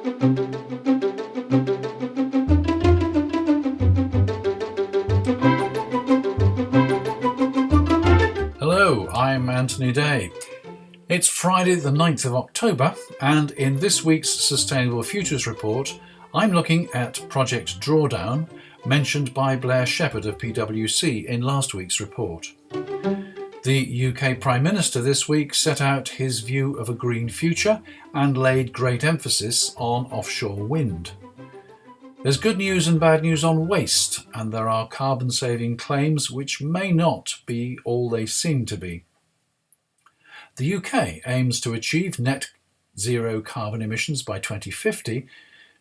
Hello, I'm Anthony Day. It's Friday the 9th of October, and in this week's Sustainable Futures Report, I'm looking at Project Drawdown, mentioned by Blair Shepherd of PwC in last week's report. The UK Prime Minister this week set out his view of a green future and laid great emphasis on offshore wind. There's good news and bad news on waste, and there are carbon-saving claims which may not be all they seem to be. The UK aims to achieve net zero carbon emissions by 2050,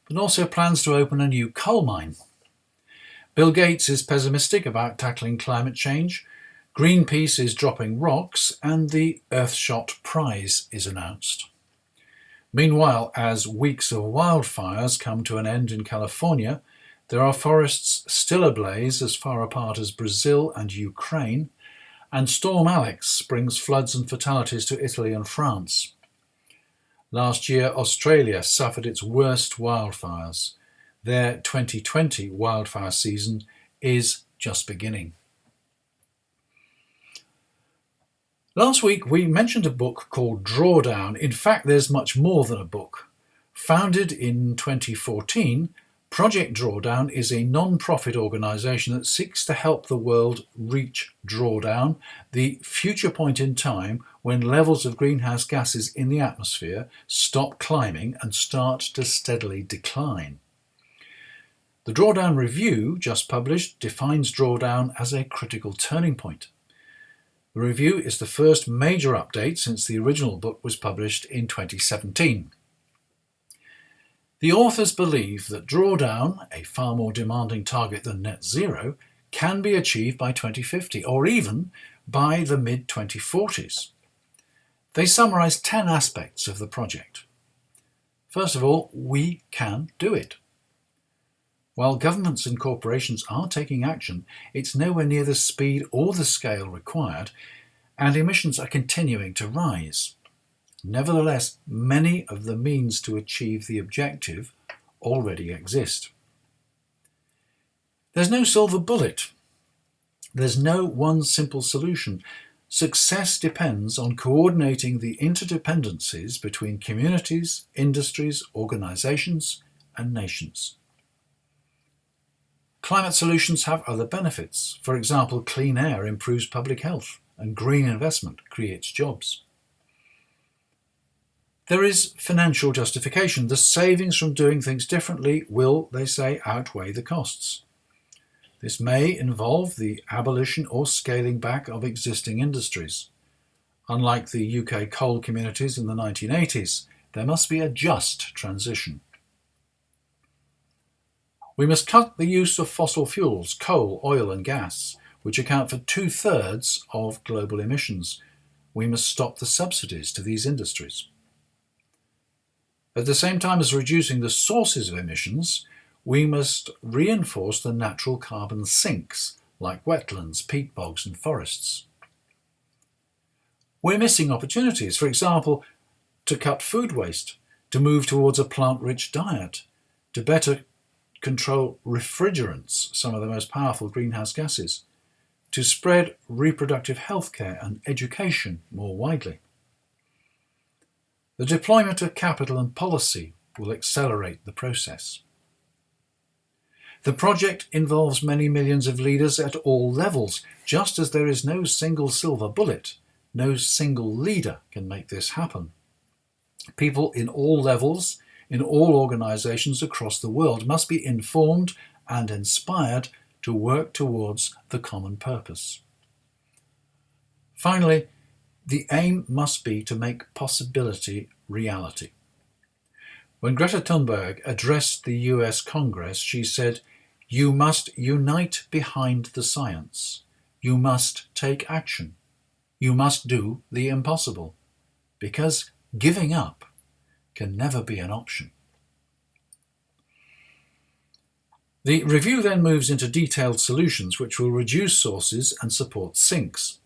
but also plans to open a new coal mine. Bill Gates is pessimistic about tackling climate change, Greenpeace is dropping rocks, and the Earthshot Prize is announced. Meanwhile, as weeks of wildfires come to an end in California, there are forests still ablaze as far apart as Brazil and Ukraine, and Storm Alex brings floods and fatalities to Italy and France. Last year, Australia suffered its worst wildfires. Their 2020 wildfire season is just beginning. Last week we mentioned a book called Drawdown. In fact, there's much more than a book. Founded in 2014, Project Drawdown is a non-profit organisation that seeks to help the world reach drawdown, the future point in time when levels of greenhouse gases in the atmosphere stop climbing and start to steadily decline. The Drawdown Review, just published, defines drawdown as a critical turning point. The review is the first major update since the original book was published in 2017. The authors believe that drawdown, a far more demanding target than net zero, can be achieved by 2050 or even by the mid-2040s. They summarise 10 aspects of the project. First of all, we can do it. While governments and corporations are taking action, it's nowhere near the speed or the scale required, and emissions are continuing to rise. Nevertheless, many of the means to achieve the objective already exist. There's no silver bullet. There's no one simple solution. Success depends on coordinating the interdependencies between communities, industries, organisations, and nations. Climate solutions have other benefits. For example, clean air improves public health, and green investment creates jobs. There is financial justification. The savings from doing things differently will, they say, outweigh the costs. This may involve the abolition or scaling back of existing industries. Unlike the UK coal communities in the 1980s, there must be a just transition. We must cut the use of fossil fuels, coal, oil and gas, which account for 2/3 of global emissions. We must stop the subsidies to these industries. At the same time as reducing the sources of emissions, we must reinforce the natural carbon sinks, like wetlands, peat bogs and forests. We're missing opportunities, for example, to cut food waste, to move towards a plant-rich diet, to better control refrigerants, some of the most powerful greenhouse gases, to spread reproductive health care and education more widely. The deployment of capital and policy will accelerate the process. The project involves many millions of leaders at all levels. Just as there is no single silver bullet, no single leader can make this happen. People in all levels, in all organisations across the world, must be informed and inspired to work towards the common purpose. Finally, the aim must be to make possibility reality. When Greta Thunberg addressed the US Congress, she said, "You must unite behind the science. You must take action. You must do the impossible, because giving up can never be an option." The review then moves into detailed solutions which will reduce sources and support sinks.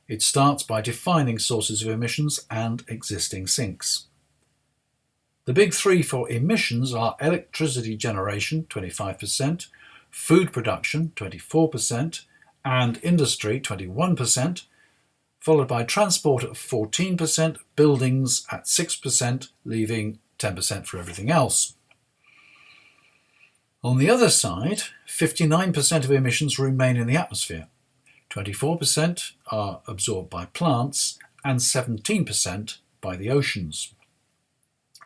It starts by defining sources of emissions and existing sinks. The big three for emissions are electricity generation, 25%, food production, 24%, and industry, 21%, followed by transport at 14%, buildings at 6%, leaving 10% for everything else. On the other side, 59% of emissions remain in the atmosphere, 24% are absorbed by plants, and 17% by the oceans.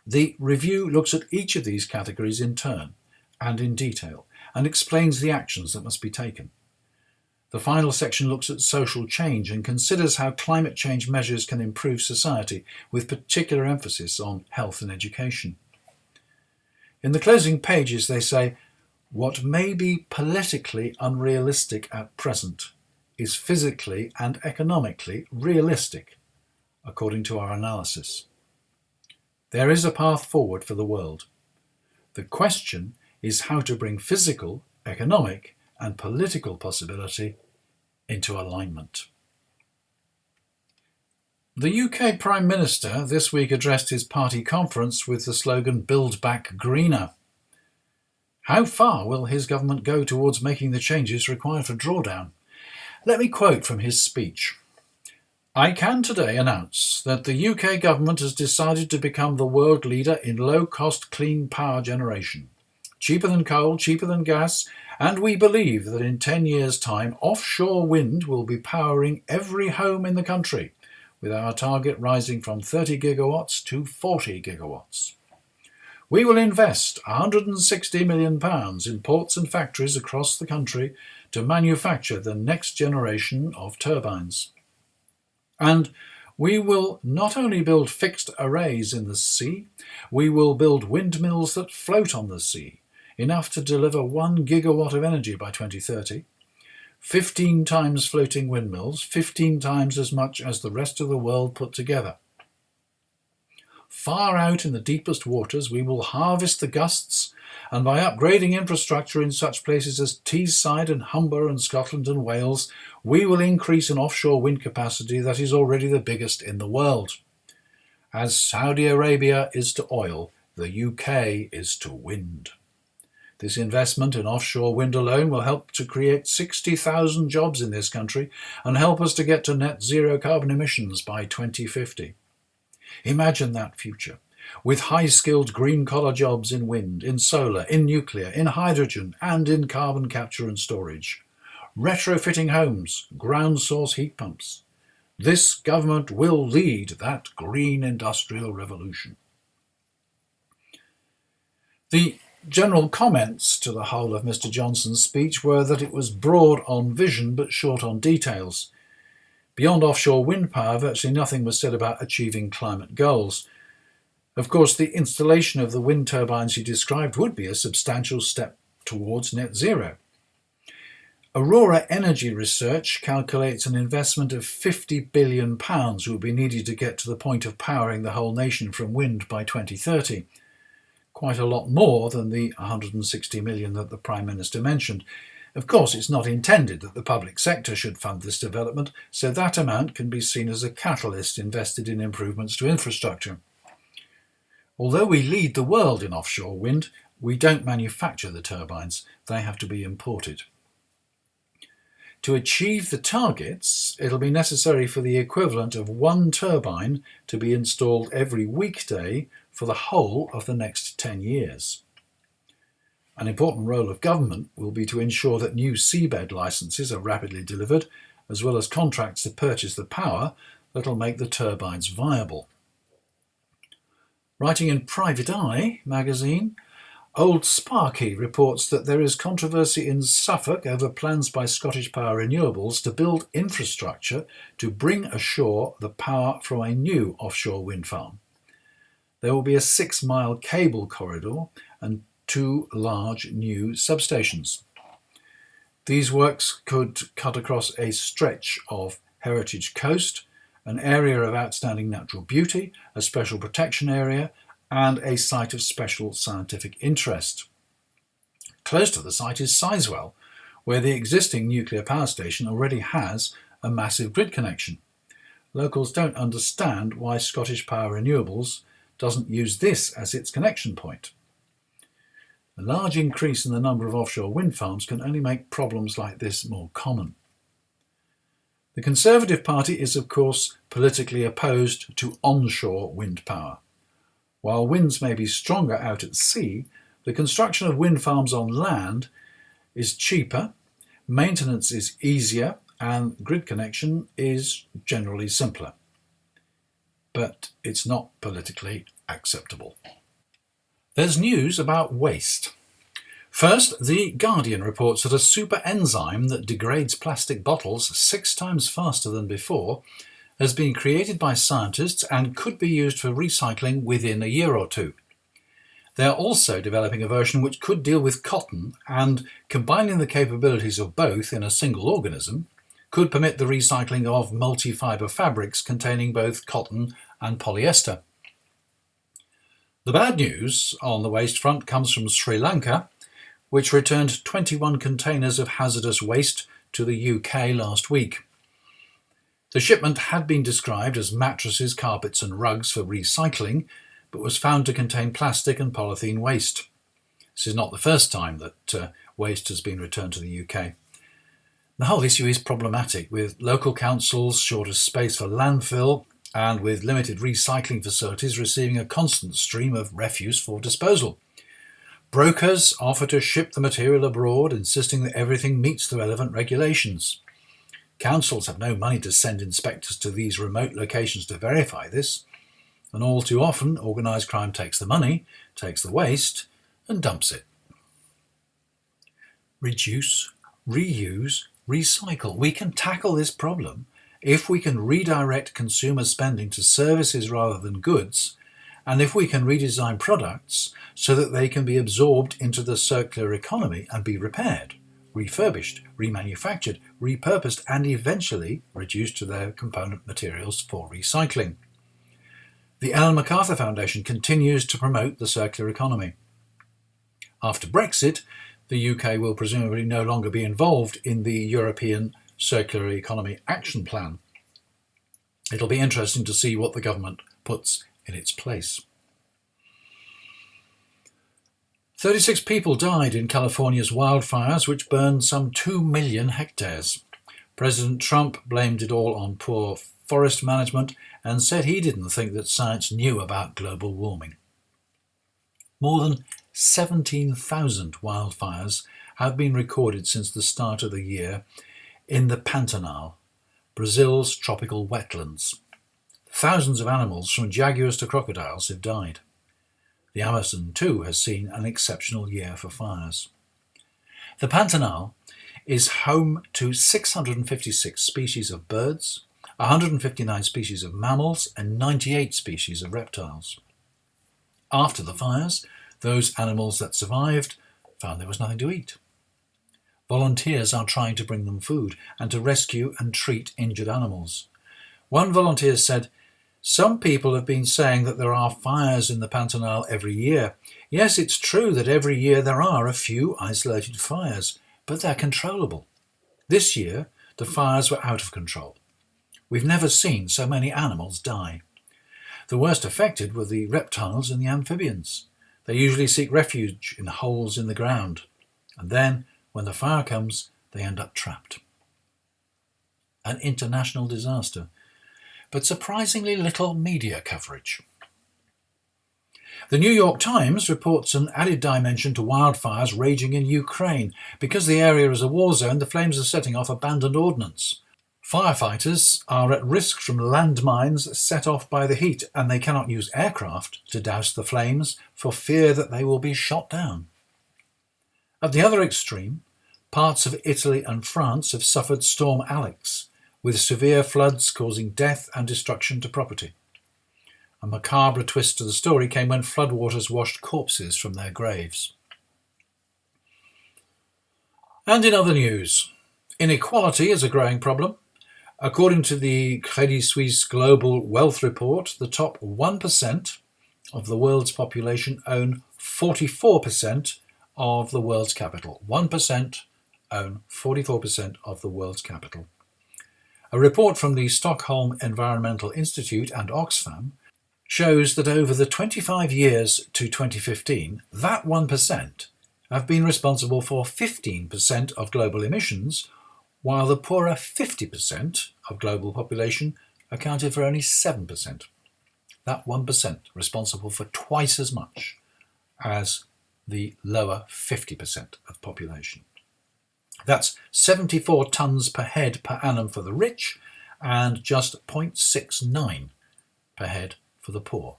The review looks at each of these categories in turn and in detail and explains the actions that must be taken. The final section looks at social change and considers how climate change measures can improve society, with particular emphasis on health and education. In the closing pages they say, "What may be politically unrealistic at present is physically and economically realistic, according to our analysis. There is a path forward for the world. The question is how to bring physical, economic, and political possibility into alignment." The UK Prime Minister this week addressed his party conference with the slogan "Build Back Greener." How far will his government go towards making the changes required for Drawdown? Let me quote from his speech. "I can today announce that the UK government has decided to become the world leader in low-cost clean power generation. Cheaper than coal, cheaper than gas, and we believe that in 10 years' time offshore wind will be powering every home in the country, with our target rising from 30 gigawatts to 40 gigawatts. We will invest £160 million in ports and factories across the country to manufacture the next generation of turbines. And we will not only build fixed arrays in the sea, we will build windmills that float on the sea, enough to deliver 1 gigawatt of energy by 2030, 15 times floating windmills, 15 times as much as the rest of the world put together. Far out in the deepest waters, we will harvest the gusts, and by upgrading infrastructure in such places as Teesside and Humber and Scotland and Wales, we will increase an offshore wind capacity that is already the biggest in the world. As Saudi Arabia is to oil, the UK is to wind. This investment in offshore wind alone will help to create 60,000 jobs in this country and help us to get to net zero carbon emissions by 2050. Imagine that future, with high-skilled green-collar jobs in wind, in solar, in nuclear, in hydrogen, and in carbon capture and storage. Retrofitting homes, ground-source heat pumps. This government will lead that green industrial revolution." The general comments to the whole of Mr. Johnson's speech were that it was broad on vision but short on details. Beyond offshore wind power, virtually nothing was said about achieving climate goals. Of course, the installation of the wind turbines he described would be a substantial step towards net zero. Aurora Energy Research calculates an investment of £50 billion will be needed to get to the point of powering the whole nation from wind by 2030. Quite a lot more than the £160 million that the Prime Minister mentioned. Of course, it's not intended that the public sector should fund this development, so that amount can be seen as a catalyst invested in improvements to infrastructure. Although we lead the world in offshore wind, we don't manufacture the turbines. They have to be imported. To achieve the targets, it'll be necessary for the equivalent of 1 turbine to be installed every weekday for the whole of the next 10 years. An important role of government will be to ensure that new seabed licences are rapidly delivered, as well as contracts to purchase the power that'll make the turbines viable. Writing in Private Eye magazine, Old Sparky reports that there is controversy in Suffolk over plans by Scottish Power Renewables to build infrastructure to bring ashore the power from a new offshore wind farm. There will be a 6-mile cable corridor and 2 large new substations. These works could cut across a stretch of heritage coast, an area of outstanding natural beauty, a special protection area, and a site of special scientific interest. Close to the site is Sizewell, where the existing nuclear power station already has a massive grid connection. Locals don't understand why Scottish Power Renewables doesn't use this as its connection point. A large increase in the number of offshore wind farms can only make problems like this more common. The Conservative Party is, of course, politically opposed to onshore wind power. While winds may be stronger out at sea, the construction of wind farms on land is cheaper, maintenance is easier, and grid connection is generally simpler. But it's not politically acceptable. There's news about waste. First, The Guardian reports that a super enzyme that degrades plastic bottles 6 times faster than before has been created by scientists and could be used for recycling within a year or two. They're also developing a version which could deal with cotton, and combining the capabilities of both in a single organism could permit the recycling of multi-fibre fabrics containing both cotton and polyester. The bad news on the waste front comes from Sri Lanka, which returned 21 containers of hazardous waste to the UK last week. The shipment had been described as mattresses, carpets and rugs for recycling, but was found to contain plastic and polythene waste. This is not the first time that waste has been returned to the UK. The whole issue is problematic, with local councils short of space for landfill and with limited recycling facilities receiving a constant stream of refuse for disposal. Brokers offer to ship the material abroad, insisting that everything meets the relevant regulations. Councils have no money to send inspectors to these remote locations to verify this, and all too often organised crime takes the money, takes the waste, and dumps it. Reduce, reuse, recycle. We can tackle this problem if we can redirect consumer spending to services rather than goods, and if we can redesign products so that they can be absorbed into the circular economy and be repaired, refurbished, remanufactured, repurposed, and eventually reduced to their component materials for recycling. The Ellen MacArthur Foundation continues to promote the circular economy. After Brexit, the UK will presumably no longer be involved in the European Circular Economy Action Plan. It'll be interesting to see what the government puts in its place. 36 people died in California's wildfires, which burned some 2 million hectares. President Trump blamed it all on poor forest management and said he didn't think that science knew about global warming. More than 17,000 wildfires have been recorded since the start of the year in the Pantanal, Brazil's tropical wetlands. Thousands of animals, from jaguars to crocodiles, have died. The Amazon, too, has seen an exceptional year for fires. The Pantanal is home to 656 species of birds, 159 species of mammals, and 98 species of reptiles. After the fires, those animals that survived found there was nothing to eat. Volunteers are trying to bring them food and to rescue and treat injured animals. One volunteer said, "Some people have been saying that there are fires in the Pantanal every year. Yes, it's true that every year there are a few isolated fires, but they're controllable. This year, the fires were out of control. We've never seen so many animals die. The worst affected were the reptiles and the amphibians. They usually seek refuge in holes in the ground, and then, when the fire comes, they end up trapped." An international disaster, but surprisingly little media coverage. The New York Times reports an added dimension to wildfires raging in Ukraine. Because the area is a war zone, the flames are setting off abandoned ordnance. Firefighters are at risk from landmines set off by the heat, and they cannot use aircraft to douse the flames for fear that they will be shot down. At the other extreme, parts of Italy and France have suffered Storm Alex, with severe floods causing death and destruction to property. A macabre twist to the story came when floodwaters washed corpses from their graves. And in other news, inequality is a growing problem. According to the Credit Suisse Global Wealth Report, the top 1% of the world's population own 44% of the world's capital. 1% own 44% of the world's capital. A report from the Stockholm Environmental Institute and Oxfam shows that over the 25 years to 2015, that 1% have been responsible for 15% of global emissions, while the poorer 50% of global population accounted for only 7%. That 1% responsible for twice as much as the lower 50% of population. That's 74 tonnes per head per annum for the rich and just 0.69 per head for the poor.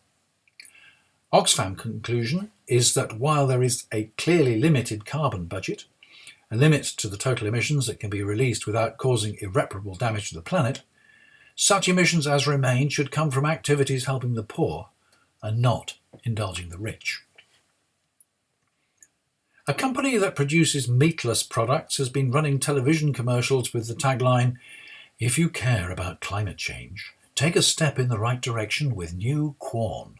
Oxfam's conclusion is that while there is a clearly limited carbon budget, a limit to the total emissions that can be released without causing irreparable damage to the planet, such emissions as remain should come from activities helping the poor and not indulging the rich. A company that produces meatless products has been running television commercials with the tagline, "If you care about climate change, take a step in the right direction with new Quorn."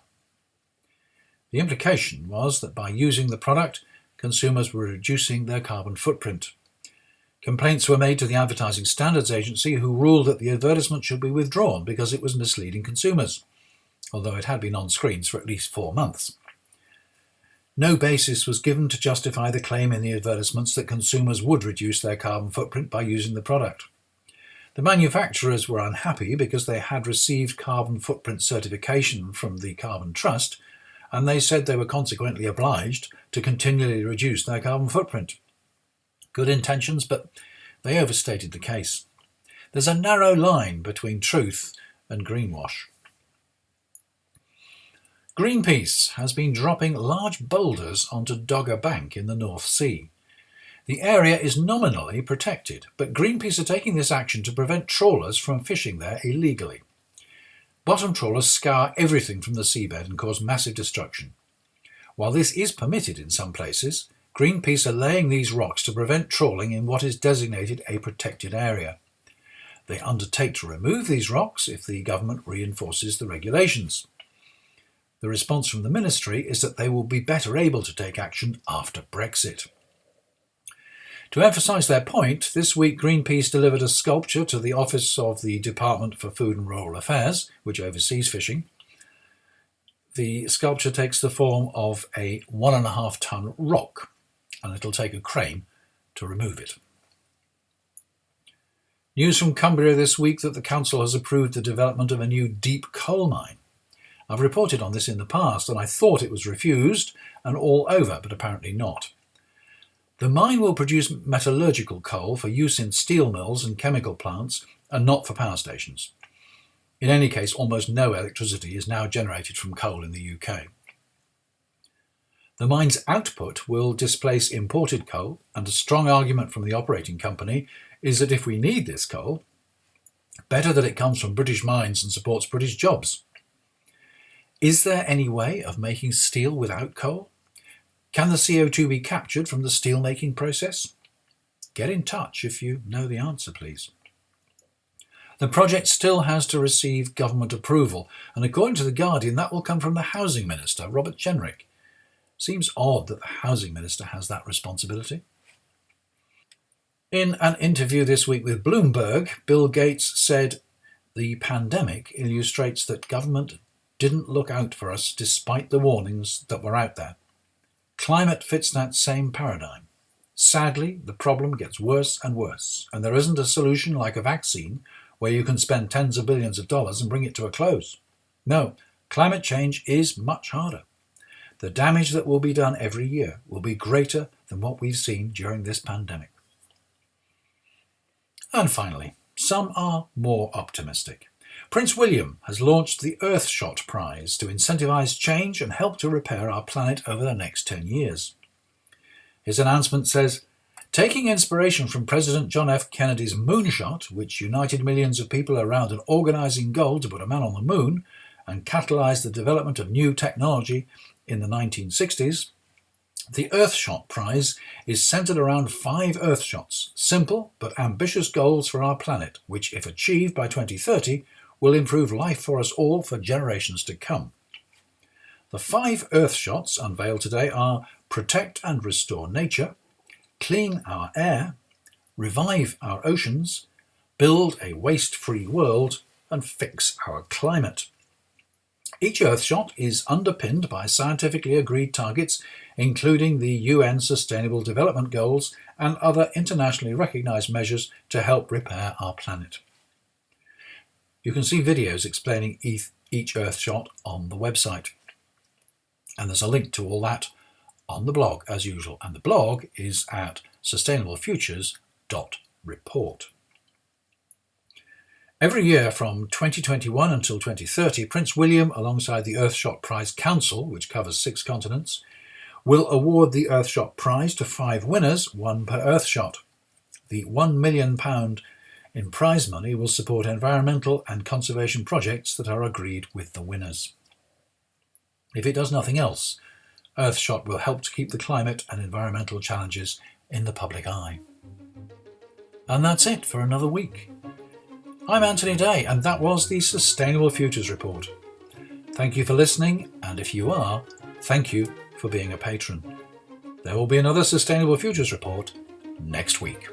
The implication was that by using the product, consumers were reducing their carbon footprint. Complaints were made to the Advertising Standards Agency, who ruled that the advertisement should be withdrawn because it was misleading consumers, although it had been on screens for at least 4 months. No basis was given to justify the claim in the advertisements that consumers would reduce their carbon footprint by using the product. The manufacturers were unhappy because they had received carbon footprint certification from the Carbon Trust, and they said they were consequently obliged to continually reduce their carbon footprint. Good intentions, but they overstated the case. There's a narrow line between truth and greenwash. Greenpeace has been dropping large boulders onto Dogger Bank in the North Sea. The area is nominally protected, but Greenpeace are taking this action to prevent trawlers from fishing there illegally. Bottom trawlers scour everything from the seabed and cause massive destruction. While this is permitted in some places, Greenpeace are laying these rocks to prevent trawling in what is designated a protected area. They undertake to remove these rocks if the government reinforces the regulations. The response from the ministry is that they will be better able to take action after Brexit. To emphasise their point, this week Greenpeace delivered a sculpture to the Office of the Department for Food and Rural Affairs, which oversees fishing. The sculpture takes the form of a 1.5 tonne rock, and it'll take a crane to remove it. News from Cumbria this week that the council has approved the development of a new deep coal mine. I've reported on this in the past, and I thought it was refused and all over, but apparently not. The mine will produce metallurgical coal for use in steel mills and chemical plants, and not for power stations. In any case, almost no electricity is now generated from coal in the UK. The mine's output will displace imported coal, and a strong argument from the operating company is that if we need this coal, better that it comes from British mines and supports British jobs. Is there any way of making steel without coal? Can the CO2 be captured from the steel-making process? Get in touch if you know the answer, please. The project still has to receive government approval, and according to The Guardian, that will come from the Housing Minister, Robert Jenrick. Seems odd that the Housing Minister has that responsibility. In an interview this week with Bloomberg, Bill Gates said, "The pandemic illustrates that government didn't look out for us despite the warnings that were out there. Climate fits that same paradigm. Sadly, the problem gets worse and worse, and there isn't a solution like a vaccine where you can spend tens of billions of dollars and bring it to a close. No, climate change is much harder. The damage that will be done every year will be greater than what we've seen during this pandemic." And finally, some are more optimistic. Prince William has launched the Earthshot Prize to incentivise change and help to repair our planet over the next 10 years. His announcement says, "Taking inspiration from President John F. Kennedy's moonshot, which united millions of people around an organising goal to put a man on the moon and catalysed the development of new technology in the 1960s, the Earthshot Prize is centred around 5 Earthshots, simple but ambitious goals for our planet, which, if achieved by 2030, will improve life for us all for generations to come. The 5 Earthshots unveiled today are protect and restore nature, clean our air, revive our oceans, build a waste-free world, and fix our climate. Each Earthshot is underpinned by scientifically agreed targets, including the UN Sustainable Development Goals and other internationally recognised measures to help repair our planet. You can see videos explaining each Earthshot on the website. And there's a link to all that on the blog as usual. And the blog is at sustainablefutures.report. Every year from 2021 until 2030, Prince William, alongside the Earthshot Prize Council, which covers 6 continents, will award the Earthshot Prize to 5 winners, 1 per Earthshot. The £1 million in prize money will support environmental and conservation projects that are agreed with the winners. If it does nothing else, Earthshot will help to keep the climate and environmental challenges in the public eye. And that's it for another week. I'm Anthony Day, and that was the Sustainable Futures Report. Thank you for listening, and if you are, thank you for being a patron. There will be another Sustainable Futures Report next week.